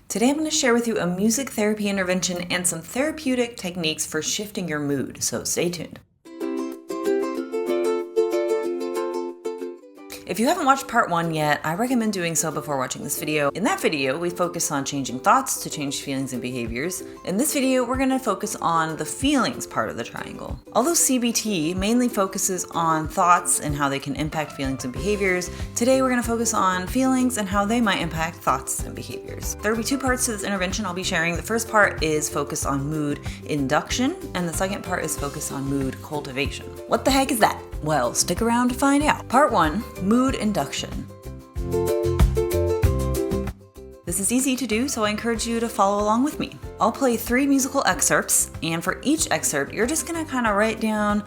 Today I'm going to share with you a music therapy intervention and some therapeutic techniques for shifting your mood, so stay tuned. If you haven't watched part 1 yet, I recommend doing so before watching this video. In that video, we focus on changing thoughts to change feelings and behaviors. In this video, we're going to focus on the feelings part of the triangle. Although CBT mainly focuses on thoughts and how they can impact feelings and behaviors, today we're going to focus on feelings and how they might impact thoughts and behaviors. There will be 2 parts to this intervention I'll be sharing. The first part is focused on mood induction, and the second part is focused on mood cultivation. What the heck is that? Well, stick around to find out. Part 1, mood induction. This is easy to do, so I encourage you to follow along with me. I'll play 3 musical excerpts, and for each excerpt, you're just gonna kind of write down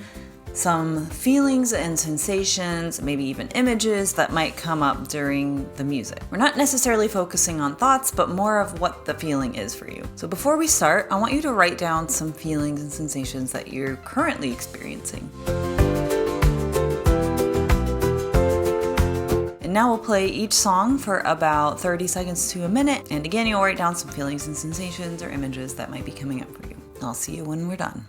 some feelings and sensations, maybe even images that might come up during the music. We're not necessarily focusing on thoughts, but more of what the feeling is for you. So before we start, I want you to write down some feelings and sensations that you're currently experiencing. Now we'll play each song for about 30 seconds to a minute, and again you'll write down some feelings and sensations or images that might be coming up for you. I'll see you when we're done.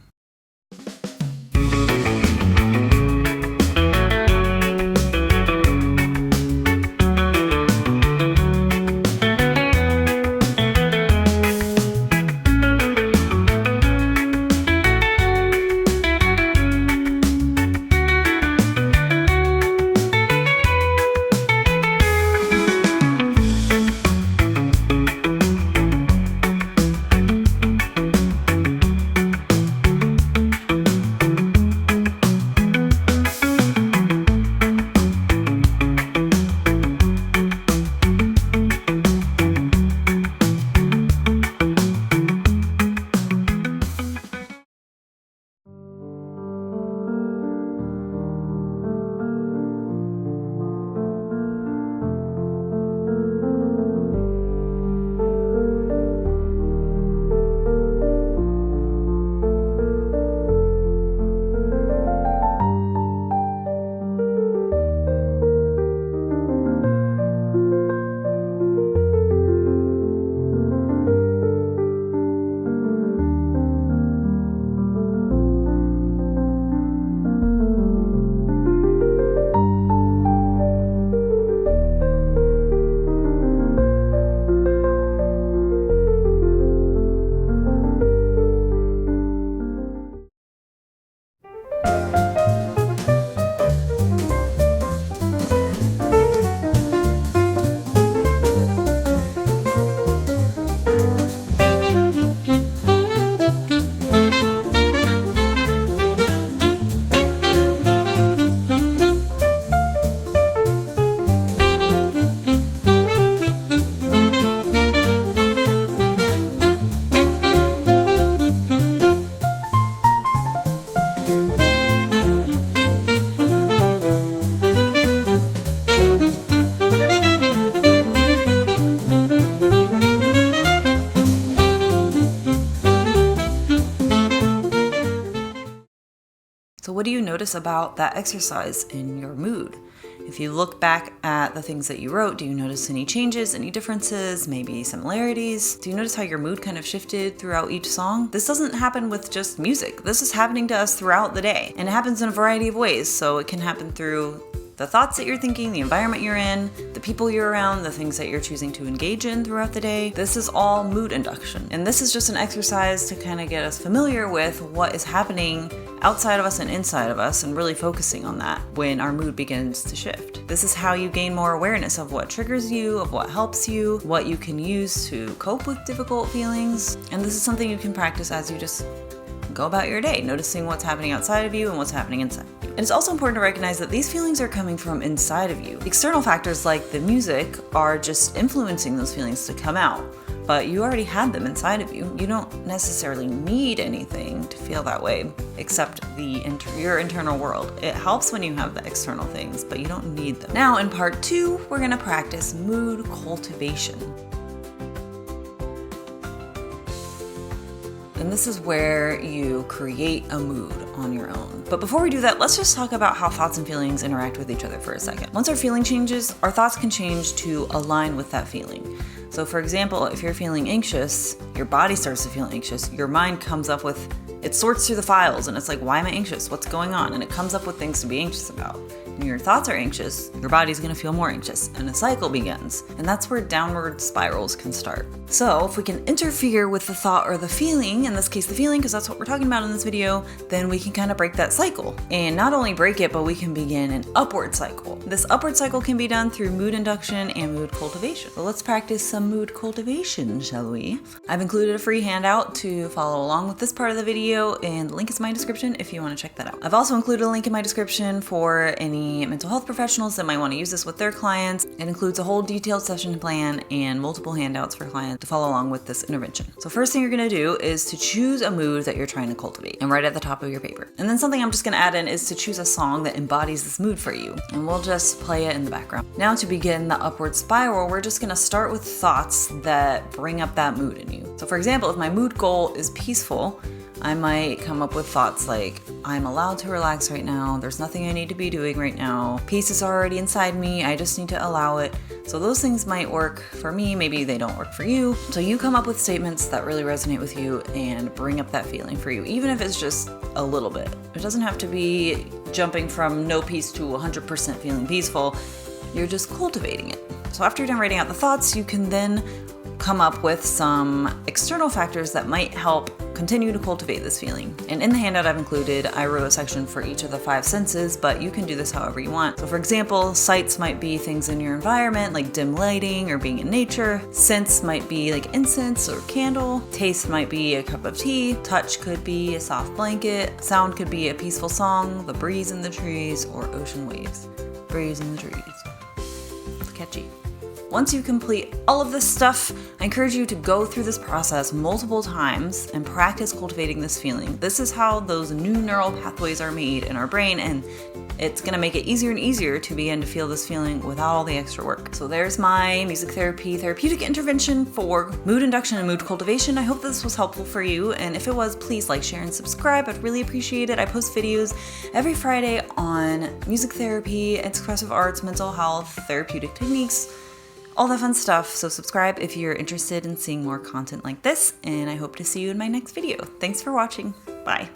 So what do you notice about that exercise in your mood? If you look back at the things that you wrote, do you notice any changes, any differences, maybe similarities? Do you notice how your mood kind of shifted throughout each song? This doesn't happen with just music. This is happening to us throughout the day, and it happens in a variety of ways. So it can happen through the thoughts that you're thinking, the environment you're in, the people you're around, the things that you're choosing to engage in throughout the day. This is all mood induction. And this is just an exercise to kind of get us familiar with what is happening outside of us and inside of us, and really focusing on that when our mood begins to shift. This is how you gain more awareness of what triggers you, of what helps you, what you can use to cope with difficult feelings. And this is something you can practice as you just go about your day, noticing what's happening outside of you and what's happening inside of you. And it's also important to recognize that these feelings are coming from inside of you. External factors like the music are just influencing those feelings to come out, but you already had them inside of you. You don't necessarily need anything to feel that way except your internal world. It helps when you have the external things, but you don't need them. Now in part 2, we're gonna practice mood cultivation. And this is where you create a mood on your own. But before we do that, let's just talk about how thoughts and feelings interact with each other for a second. Once our feeling changes, our thoughts can change to align with that feeling. So for example, if you're feeling anxious, your body starts to feel anxious, your mind comes up with, it sorts through the files and it's like, why am I anxious? What's going on? And it comes up with things to be anxious about. When your thoughts are anxious, your body's gonna feel more anxious and a cycle begins. And that's where downward spirals can start. So if we can interfere with the thought or the feeling, in this case the feeling, because that's what we're talking about in this video, then we can kind of break that cycle. And not only break it, but we can begin an upward cycle. This upward cycle can be done through mood induction and mood cultivation. So let's practice some mood cultivation, shall we? I've included a free handout to follow along with this part of the video, and the link is in my description if you want to check that out. I've also included a link in my description for any mental health professionals that might want to use this with their clients. It includes a whole detailed session plan and multiple handouts for clients to follow along with this intervention. So first thing you're going to do is to choose a mood that you're trying to cultivate and write at the top of your paper. And then something I'm just going to add in is to choose a song that embodies this mood for you. And we'll just play it in the background. Now to begin the upward spiral, we're just going to start with thoughts that bring up that mood in you. So for example, if my mood goal is peaceful, I might come up with thoughts like, I'm allowed to relax right now, there's nothing I need to be doing right now, peace is already inside me, I just need to allow it. So those things might work for me, maybe they don't work for you. So you come up with statements that really resonate with you and bring up that feeling for you, even if it's just a little bit. It doesn't have to be jumping from no peace to 100% feeling peaceful, you're just cultivating it. So after you're done writing out the thoughts, you can then come up with some external factors that might help continue to cultivate this feeling. And in the handout I've included, I wrote a section for each of the 5 senses, but you can do this however you want. So for example, sights might be things in your environment like dim lighting or being in nature. Scents might be like incense or candle. Taste might be a cup of tea. Touch could be a soft blanket. Sound could be a peaceful song, the breeze in the trees, or ocean waves. Breeze in the trees. Catchy. Once you complete all of this stuff, I encourage you to go through this process multiple times and practice cultivating this feeling. This is how those new neural pathways are made in our brain, and it's gonna make it easier and easier to begin to feel this feeling without all the extra work. So there's my music therapy therapeutic intervention for mood induction and mood cultivation. I hope this was helpful for you, and if it was, please like, share, and subscribe. I'd really appreciate it. I post videos every Friday on music therapy, expressive arts, mental health, therapeutic techniques, all that fun stuff. So subscribe if you're interested in seeing more content like this, and I hope to see you in my next video. Thanks for watching. Bye.